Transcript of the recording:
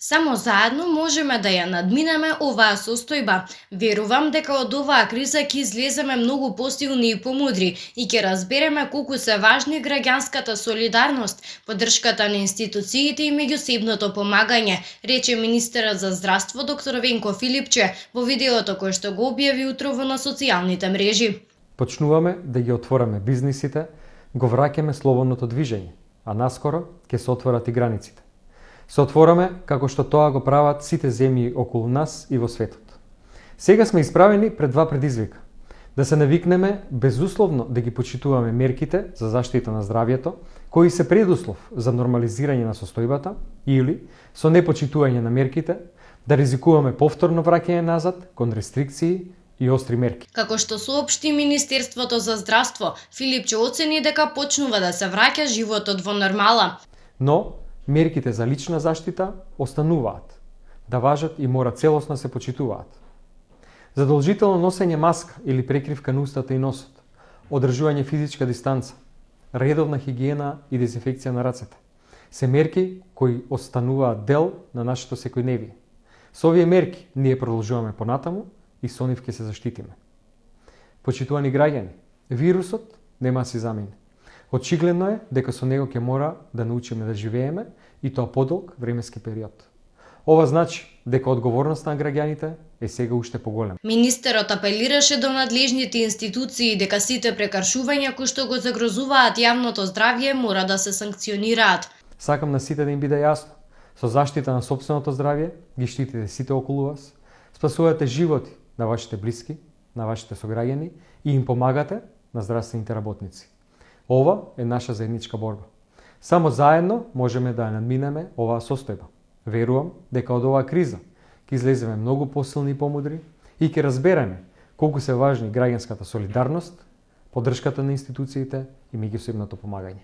Само заедно можеме да ја надминеме оваа состојба. Верувам дека од оваа криза ќе излеземе многу посилни и помудри и ќе разбереме колку се важни граѓанската солидарност, поддршката на институциите и меѓусебното помагање, рече министерот за здравство доктор Венко Филипче во видеото кое што го објави утрово на социјалните мрежи. Почнуваме да ги отвораме бизнисите, го враќаме слободното движење, а наскоро ќе се отворат и границите. Се отвораме како што тоа го прават сите земји околу нас и во светот. Сега сме исправени пред два предизвика. Да се навикнеме безусловно да ги почитуваме мерките за заштита на здравјето, кои се предуслов за нормализирање на состојбата, или со непочитување на мерките да ризикуваме повторно враќање назад кон рестрикции и остри мерки. Како што соопшти Министерството за здравство, Филипче оцени дека почнува да се враќа животот во нормала. Но мерките за лична заштита остануваат, да важат и мора целосно се почитуваат. Задолжително носење маска или прекривка на устата и носот, одржување физичка дистанца, редовна хигиена и дезинфекција на рацете, се мерки кои остануваат дел на нашето секојдневие. Со овие мерки ние продолжуваме понатаму и со нив ќе се заштитиме. Почитувани граѓани, вирусот нема да си замине. Очигледно е дека со него ќе мора да научиме да живееме и тоа подолг временски период. Ова значи дека одговорноста на граѓаните е сега уште поголема. Министерот апелираше до надлежните институции дека сите прекаршувања кои што го загрозуваат јавното здравје мора да се санкционираат. Сакам на сите да им биде јасно. Со заштита на сопственото здравје ги штитите сите околу вас, спасувате животи на вашите блиски, на вашите сограѓани и им помагате на здравствените работници. Ова е наша заедничка борба. Само заедно можеме да ја надминеме оваа состојба. Верувам дека од оваа криза ќе излеземе многу посилни и помудри и ќе разбереме колку се важни граѓанската солидарност, поддршката на институциите и меѓусебното помагање.